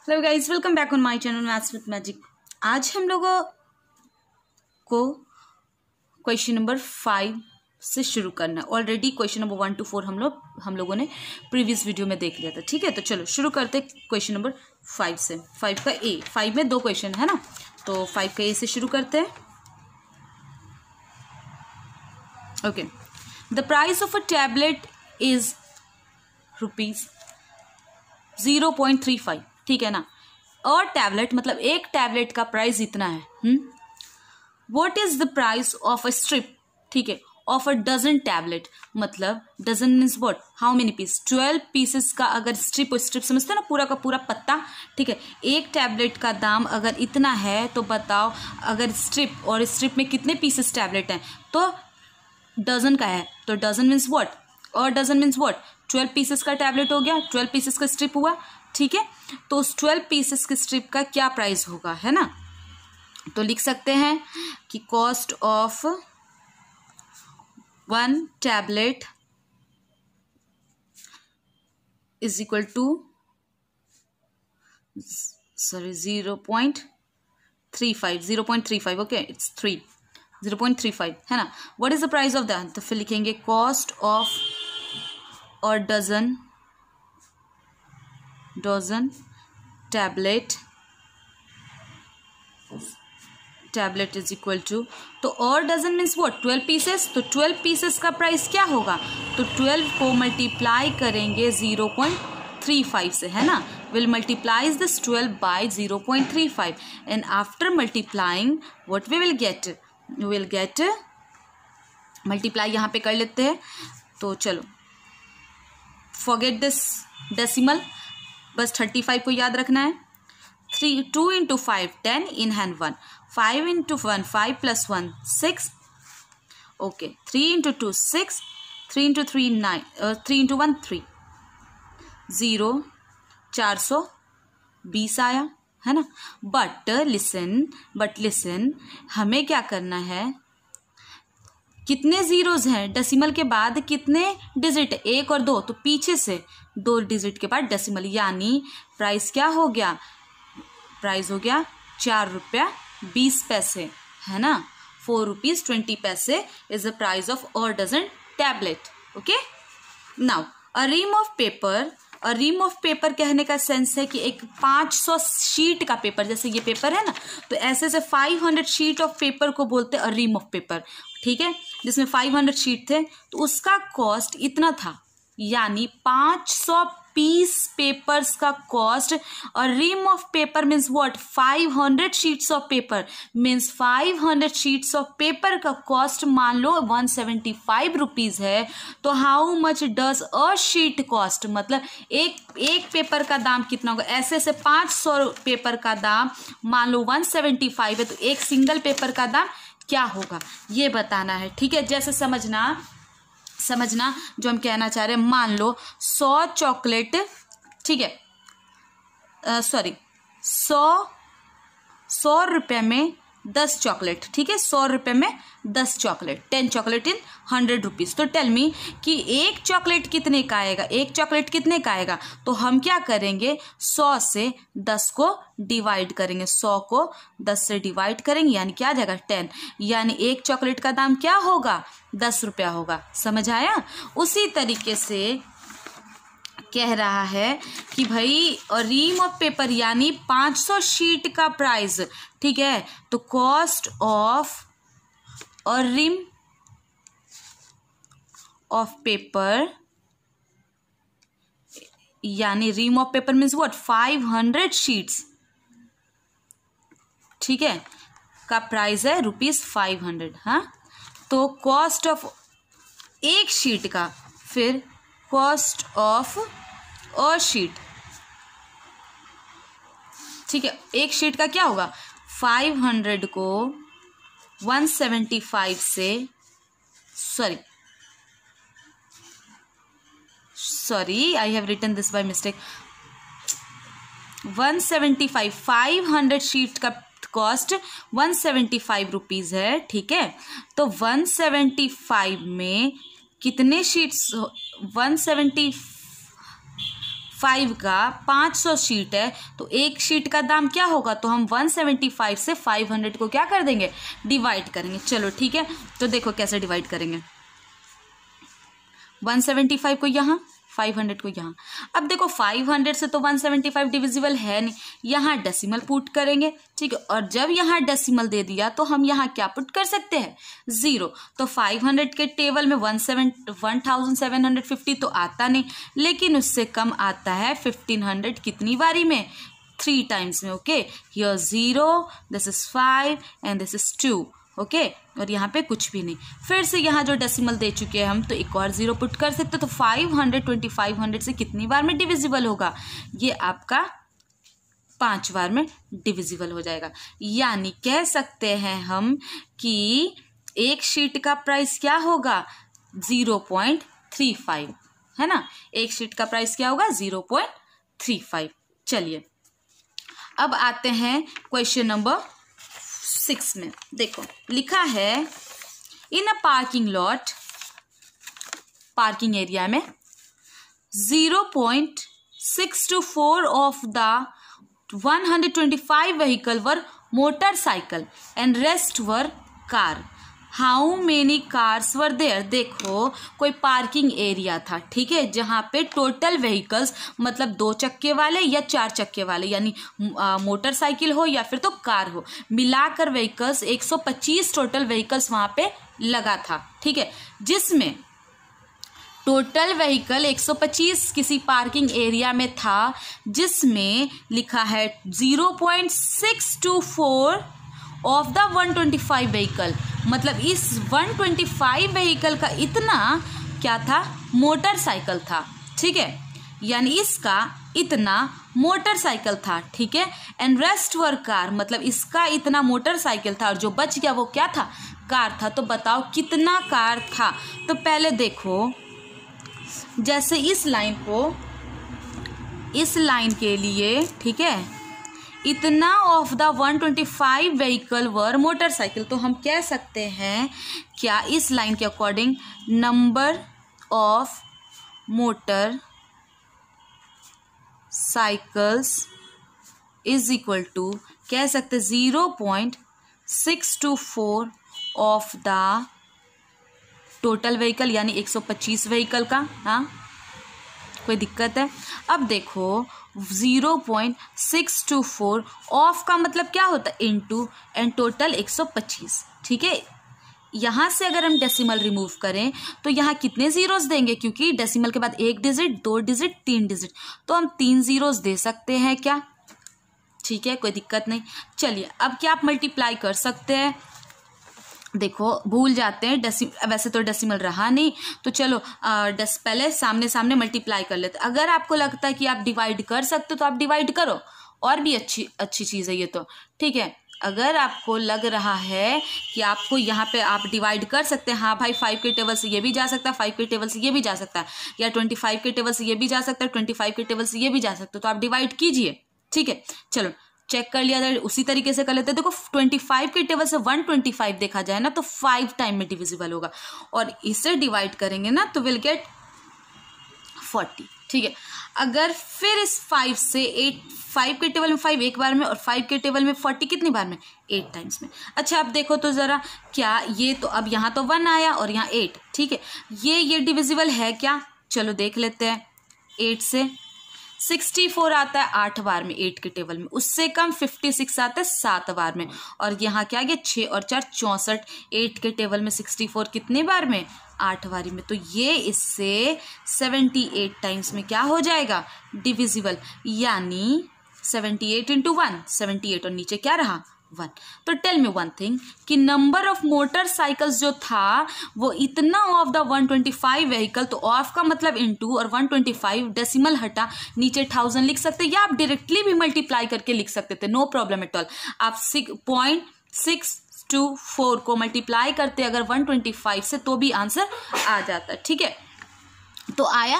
Hello guys, welcome back on my channel maths with magic. आज हम लोगों को क्वेश्चन नंबर 5 से शुरू करना है। ऑलरेडी क्वेश्चन नंबर 1 to 4 हम लोगों ने प्रीवियस वीडियो में देख लिया था। ठीक है, तो चलो शुरू करते क्वेश्चन नंबर 5 से। 5 का ए, 5 में 2 क्वेश्चन है ना, तो 5 का ए से शुरू करते हैं। Okay, the price of a tablet is ₹0.35। ठीक है ना, और टैबलेट मतलब एक टैबलेट का प्राइस इतना है। What is the price of a strip? ठीक है, ऑफ अ डजन टैबलेट, मतलब dozen means what, how many piece, 12 pieces का अगर स्ट्रिप समझते हो ना, पूरा का पूरा पत्ता। ठीक है, एक टैबलेट का दाम अगर इतना है तो बताओ अगर स्ट्रिप, और स्ट्रिप में कितने पीसेस टैबलेट हैं, तो डजन का है, तो डजन मीन्स व्हाट, और डजन मीन्स व्हाट, 12 पीसेस का टैबलेट हो गया, 12 पीसेस का स्ट्रिप हुआ। ठीक है, तो उस 12 पीसेस के स्ट्रिप का क्या प्राइस होगा, है ना। तो लिख सकते हैं कि cost of 1 tablet is equal to 0.35, okay, it's 0.35 है ना। What is the price of that, तो फिर लिखेंगे कॉस्ट ऑफ और dozen tablet is equal to, तो और डजन मीन्स व्हाट, 12 पीसेस, तो 12 पीसेस का प्राइस क्या होगा, तो 12 को मल्टीप्लाई करेंगे 0.35 से, है ना। Will multiplies this 12 by 0.35 and after multiplying what we will get, multiply यहाँ पे कर लेते हैं। तो चलो फॉरगेट दिस डेसिमल, बस 35 को याद रखना है। 2 into 5 10 in hand 1, 5 into 1 5 plus 1 6, okay, 3 into 2 6, 3 into 3 9, 3 into 1 3, 0 420 आया, है ना। बट लिसन हमें क्या करना है, कितने जीरोज हैं डेसिमल के बाद, कितने डिजिट, 1 और 2, तो पीछे से 2 डिजिट के बाद डेसिमल, यानी प्राइस क्या हो गया, प्राइस हो गया ₹4.20, है ना। ₹4.20 इज द प्राइस ऑफ और dozen tablet. Okay, now a ream of paper कहने का सेंस है कि एक 500 शीट का पेपर, जैसे ये पेपर है ना, तो ऐसे से 500 शीट ऑफ पेपर को बोलते हैं अ रीम ऑफ पेपर। ठीक है, जिसमें 500 शीट थे, तो उसका कॉस्ट इतना था, यानी 500 पीस पेपर्स का कॉस्ट। और ream of paper means what, 500 sheets of paper means 500 sheets of paper का कॉस्ट मान लो 175 रुपीज है। तो how much does a sheet cost, मतलब एक पेपर का दाम कितना होगा, ऐसे से 500 पेपर का दाम मान लो 175 है, तो एक सिंगल पेपर का दाम क्या होगा ये बताना है। ठीक है, जैसे समझना जो हम कहना चाह रहे हैं, मान लो 100 चॉकलेट, ठीक है, 100 रुपये में 10 चॉकलेट, ठीक है, 100 रुपये में 10 चॉकलेट, 10 चॉकलेट इन 100 रुपीज़। तो टेल मी कि एक चॉकलेट कितने का आएगा, तो हम क्या करेंगे, 100 से 10 को डिवाइड करेंगे, 100 को 10 से डिवाइड करेंगे, यानी क्या आ जाएगा 10, यानी एक चॉकलेट का दाम क्या होगा, 10 रुपया होगा। समझ आया। उसी तरीके से कह रहा है कि भाई और रीम ऑफ पेपर यानी 500 शीट का प्राइस, ठीक है, तो कॉस्ट ऑफ और रीम ऑफ पेपर, यानी ream of paper means what, 500 sheets, ठीक है, का प्राइस है ₹500। हाँ, तो कॉस्ट ऑफ एक शीट का, फिर कॉस्ट ऑफ अ शीट, ठीक है, एक शीट का क्या होगा, 500 को 175 से, sorry I have written this by mistake, 175, 500 sheet का कॉस्ट 175 रुपीज है। ठीक है, तो 175 में कितने शीट्स, 175 5 का 500 शीट है तो एक शीट का दाम क्या होगा, तो हम 175 से 500 को क्या कर देंगे, डिवाइड करेंगे। चलो ठीक है, तो देखो कैसे डिवाइड करेंगे, 175 को यहाँ, 500 को यहाँ। अब देखो 500 से तो 175 डिविजिबल है नहीं, यहाँ डेसिमल पुट करेंगे, ठीक है। और जब यहाँ डेसिमल दे दिया तो हम यहाँ क्या पुट कर सकते हैं, 0। तो 500 के टेबल में 1750 तो आता नहीं, लेकिन उससे कम आता है 1500 कितनी बारी में, 3 टाइम्स में। Okay, here 0, this is 5 and this is 2। Okay, और यहाँ पे कुछ भी नहीं। फिर से यहाँ जो डेसिमल दे चुके हैं हम, तो एक और 0 पुट कर सकते। तो 500 2500 से कितनी बार में डिविजिबल होगा, ये आपका 5 बार में डिविजिबल हो जाएगा। यानी कह सकते हैं हम कि एक शीट का प्राइस क्या होगा, 0.35, है ना। एक शीट का प्राइस क्या होगा, 0.35। चलिए अब आते हैं क्वेश्चन नंबर 6 में। देखो लिखा है, in a parking lot, parking area में 0.624 of the 125 vehicle were motorcycle and rest were car. How many cars were there. देखो कोई पार्किंग एरिया था, ठीक है, जहाँ पे टोटल व्हीकल्स मतलब 2 चक्के वाले या 4 चक्के वाले, यानी मोटरसाइकिल हो या फिर तो कार हो, मिलाकर व्हीकल्स 125 टोटल व्हीकल्स वहाँ पे लगा था, ठीक है। जिसमें टोटल व्हीकल 125 किसी पार्किंग एरिया में था, जिसमें लिखा है 0.624 ऑफ द 125 व्हीकल, मतलब इस 125 व्हीकल का इतना क्या था, मोटरसाइकिल था, ठीक है, यानी इसका इतना मोटरसाइकिल था, ठीक है। एंड रेस्ट वर कार, मतलब इसका इतना मोटरसाइकिल था और जो बच गया वो क्या था, कार था। तो बताओ कितना कार था। तो पहले देखो, जैसे इस लाइन को, इस लाइन के लिए, ठीक है, इतना of the 125 vehicle were motorcycle, तो हम कह सकते हैं क्या, इस लाइन के according number of motorcycles is equal to, कह सकते 0.624 ऑफ द टोटल व्हीकल, यानी 125 व्हीकल का। हाँ, कोई दिक्कत है। अब देखो 0.624 ऑफ का मतलब क्या होता है, इनटू, एंड टोटल 125, ठीक है। यहाँ से अगर हम डेसिमल रिमूव करें तो यहाँ कितने जीरोस देंगे, क्योंकि डेसिमल के बाद 1 डिजिट, 2 डिजिट, 3 डिजिट, तो हम 3 जीरोस दे सकते हैं क्या, ठीक है, कोई दिक्कत नहीं। चलिए अब क्या आप मल्टीप्लाई कर सकते हैं, देखो भूल जाते हैं, वैसे तो डेसिमल रहा नहीं, तो चलो पहले सामने सामने मल्टीप्लाई कर लेते। अगर आपको लगता है कि आप डिवाइड कर सकते हो तो आप डिवाइड करो, और भी अच्छी चीज़ है ये तो, ठीक है। अगर आपको लग रहा है कि आपको यहाँ पे आप डिवाइड कर सकते हैं, हाँ भाई 5 के टेबल से ये भी जा सकता है, 5 के टेबल से ये भी जा सकता है, या 25 के टेबल से ये भी जा सकता है, 25 के टेबल से ये भी जा सकता है, तो आप डिवाइड कीजिए, ठीक है। चलो चेक कर लिया जाए, उसी तरीके से कर लेते हैं। देखो 25 के टेबल से 125 देखा जाए ना तो 5 टाइम में डिविजिबल होगा, और इसे डिवाइड करेंगे ना तो विल गेट 40, ठीक है। अगर फिर इस 5 से 8, 5 के टेबल में 5 एक बार में, और 5 के टेबल में 40 कितनी बार में, 8 टाइम्स में। अच्छा अब देखो तो ज़रा, क्या ये तो अब यहाँ तो 1 आया और यहाँ 8, ठीक है, ये डिविजिबल है क्या, चलो देख लेते हैं। 8 से 64 आता है 8 बार में 8 के टेबल में, उससे कम 56 आता है 7 बार में, और यहाँ क्या गया 6 और 4 64, 8 के टेबल में 64 कितने बार में, 8 बारी में। तो ये इससे 78 टाइम्स में क्या हो जाएगा, डिविजिबल, यानी 78 इंटू 1, 78, और नीचे क्या रहा 1। तो टेल मी वन थिंग कि नंबर ऑफ मोटरसाइकिल्स जो था वो इतना ऑफ द 125 व्हीकल, तो ऑफ का मतलब इनटू, और 125 डेसिमल हटा, नीचे 1000 लिख सकते, या आप डायरेक्टली भी मल्टीप्लाई करके लिख सकते थे, नो प्रॉब्लम एट ऑल। आप 6.624 को मल्टीप्लाई करते अगर 125 से तो भी आंसर आ जाता, ठीक है। तो आया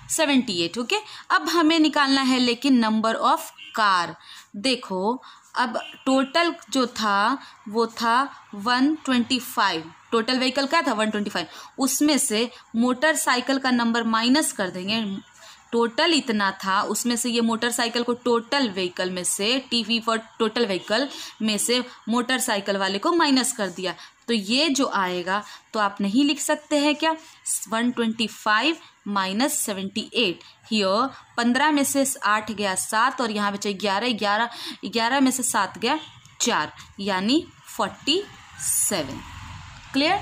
78। ओके, अब हमें निकालना है लेकिन नंबर ऑफ कार। देखो अब टोटल जो था वो था 125, टोटल व्हीकल क्या था 125, उसमें से मोटरसाइकिल का नंबर माइनस कर देंगे, टोटल इतना था उसमें से ये मोटरसाइकिल को टोटल व्हीकल में से, टीवी फॉर टोटल व्हीकल में से मोटरसाइकिल वाले को माइनस कर दिया, तो ये जो आएगा तो आप नहीं लिख सकते हैं क्या 125 माइनस 78, हियर 15 में से 8 गया 7 और यहाँ बचे 11, 11 में से 7 गया 4, यानी 47। Clear?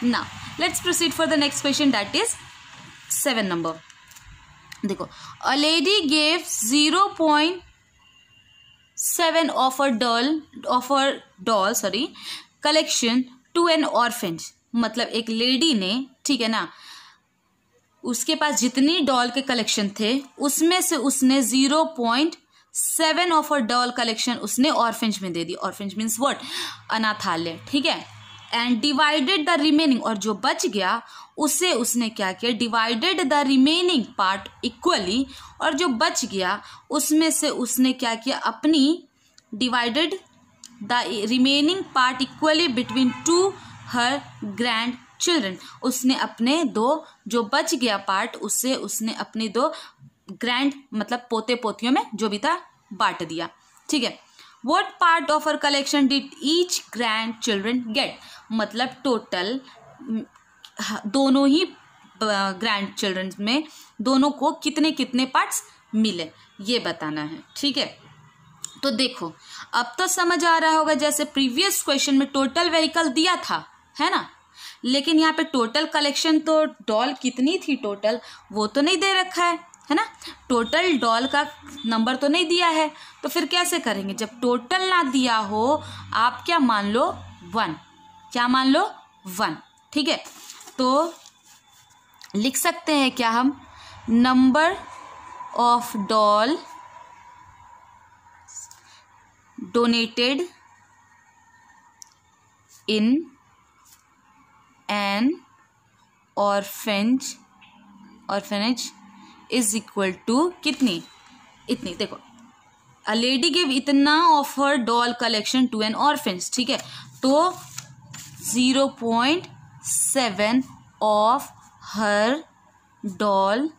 Now let's proceed for the next question, that is 7 number. देखो, a lady gave 0.7 of a doll collection to an orphanage, मतलब एक लेडी ने, ठीक है ना, उसके पास जितनी डॉल के कलेक्शन थे उसमें से उसने 0.7 ऑफ अ डॉल कलेक्शन उसने ऑर्फेंज में दे दी। ऑर्फेंज मीन्स व्हाट? अनाथालय, ठीक है। एंड डिवाइडेड द रिमेनिंग, और जो बच गया उसे उसने क्या किया, divided the remaining part equally, और जो बच गया उसमें से उसने क्या किया, अपनी divided the remaining part equally between two her grandchildren, उसने अपने दो, जो बच गया पार्ट उससे उसने अपने दो ग्रैंड मतलब पोते पोतियों में जो भी था बांट दिया, ठीक है। What part of her collection did each grandchildren get? मतलब टोटल दोनों ही ग्रैंड चिल्ड्रन में दोनों को कितने कितने पार्ट्स मिले ये बताना है, ठीक है। तो देखो, अब तो समझ आ रहा होगा, जैसे प्रीवियस क्वेश्चन में टोटल व्हीकल दिया था, है ना, लेकिन यहाँ पे टोटल कलेक्शन तो डॉल कितनी थी टोटल वो तो नहीं दे रखा है ना, टोटल डॉल का नंबर तो नहीं दिया है, तो फिर कैसे करेंगे? जब टोटल ना दिया हो आप क्या मान लो 1, क्या मान लो 1, ठीक है। तो लिख सकते हैं क्या हम, number of doll donated in an orphanage is equal to कितनी, इतनी। देखो, अ लेडी गिव इतना of her doll collection to an orphans, ठीक है, तो 0.7 of her doll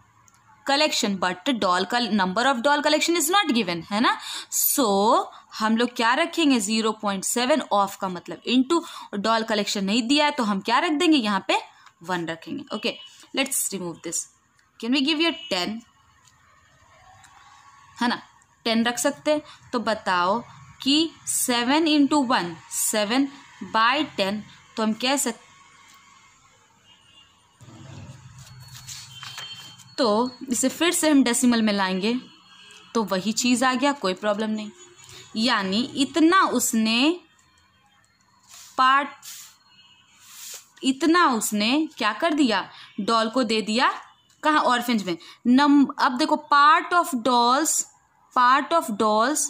collection, but doll का number of doll collection is not given, है ना, सो हम लोग क्या रखेंगे 0.7 ऑफ का मतलब इनटू, डॉल कलेक्शन नहीं दिया है तो हम क्या रख देंगे यहाँ पे 1 रखेंगे। Okay, let's remove this, can we give you 10, है ना, 10 रख सकते हैं। तो बताओ कि 7 इंटू 1 7 बाई 10, तो हम कह सकते, तो इसे फिर से हम डेसिमल में लाएंगे तो वही चीज आ गया, कोई प्रॉब्लम नहीं, यानी इतना उसने पार्ट, इतना उसने क्या कर दिया, डॉल को दे दिया, कहाँ, ऑर्फेंज में। अब देखो, पार्ट ऑफ डॉल्स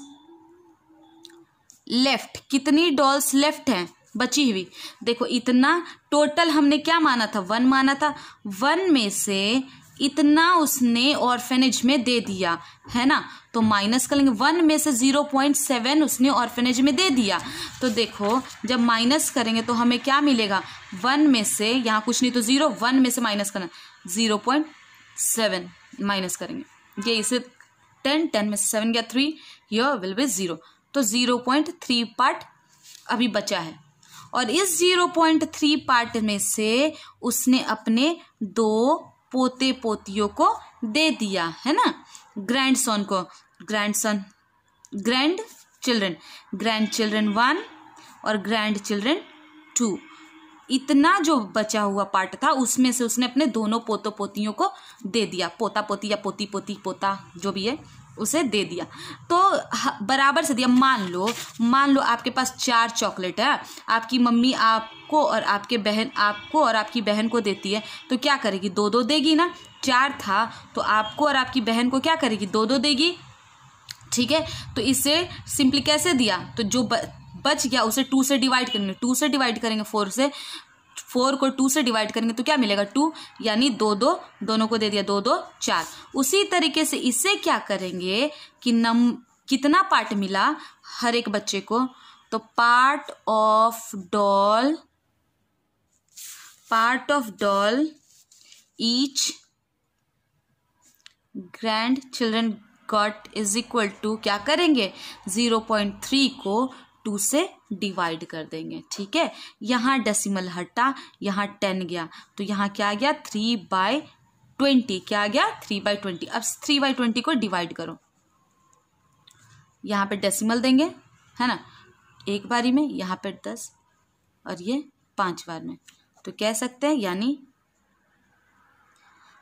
लेफ्ट, कितनी डॉल्स लेफ्ट हैं बची हुई, देखो इतना टोटल हमने क्या माना था 1 माना था, 1 में से इतना उसने ऑर्फेनेज में दे दिया, है ना, तो माइनस कर लेंगे, 1 में से 0.7 उसने ऑर्फेनेज में दे दिया, तो देखो जब माइनस करेंगे तो हमें क्या मिलेगा, 1 में से, यहाँ कुछ नहीं तो 0, 1 में से माइनस करना, 0.7 माइनस करेंगे, ये इसे 10 में से 7 गया 3, हियर विल बी 0, तो 0.3 पार्ट अभी बचा है, और इस 0.3 पार्ट में से उसने अपने 2 पोते पोतियों को दे दिया, है ना, ग्रैंडसन को, ग्रैंड चिल्ड्रन 1 और ग्रैंड चिल्ड्रन 2, इतना जो बचा हुआ पार्ट था उसमें से उसने अपने दोनों पोतों पोतियों को दे दिया, पोता पोती या पोती पोती पोता जो भी है उसे दे दिया, तो बराबर से दिया। मान लो आपके पास 4 चॉकलेट है, आपकी मम्मी आपको और आपकी बहन को देती है, तो क्या करेगी, 2-2 देगी ना, 4 था तो आपको और आपकी बहन को क्या करेगी, 2-2 देगी, ठीक है। तो इसे सिंपली कैसे दिया, तो जो बच गया उसे 2 से डिवाइड करेंगे, 4 को 2 से डिवाइड करेंगे तो क्या मिलेगा 2, यानी 2-2 दोनों को दे दिया, 2-2 4। उसी तरीके से इसे क्या करेंगे कि कितना पार्ट मिला हर एक बच्चे को, तो part of doll each grandchildren got is equal to, क्या करेंगे 0.3 को 2 से डिवाइड कर देंगे। ठीक है, यहाँ डेसिमल हटा, यहाँ 10 गया, तो यहाँ क्या आ गया 3/20, क्या आ गया 3/20। अब 3/20 को डिवाइड करो, यहाँ पे डेसिमल देंगे है ना, एक बारी में, यहाँ पे 10 और ये 5 बार में, तो कह सकते हैं यानी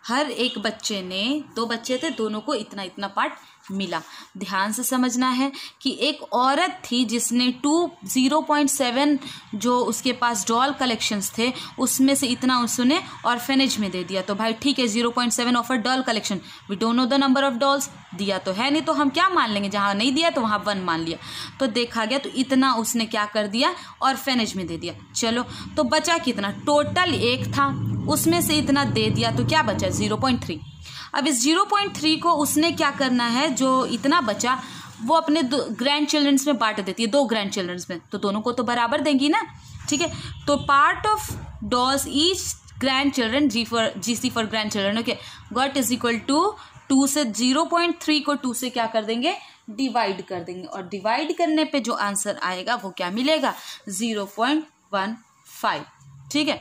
हर एक बच्चे ने, 2 बच्चे थे, दोनों को इतना इतना पार्ट मिला। ध्यान से समझना है कि एक औरत थी जिसने 0.7 जो उसके पास डॉल कलेक्शंस थे उसमें से इतना उसने ऑर्फेनेज में दे दिया। तो भाई ठीक है, 0.7 of a doll collection, we don't know the number of dolls, दिया तो है नहीं तो हम क्या मान लेंगे, जहाँ नहीं दिया तो वहाँ 1 मान लिया। तो देखा गया तो इतना उसने क्या कर दिया, ऑर्फेनेज में दे दिया। चलो, तो बचा कितना, टोटल 1 था, उसमें से इतना दे दिया, तो क्या बचा 0.3। अब इस 0.3 को उसने क्या करना है, जो इतना बचा वो अपने ग्रैंड चिल्ड्रंस में बांट देती है, 2 ग्रैंड चिल्ड्रंस में, तो दोनों को तो बराबर देंगी ना। ठीक है, तो part of dolls each grandchildren, GC for grandchildren, okay, got is equal to 2 से 0.3 को 2 से क्या कर देंगे, डिवाइड कर देंगे, और डिवाइड करने पे जो आंसर आएगा वो क्या मिलेगा 0.15। ठीक है।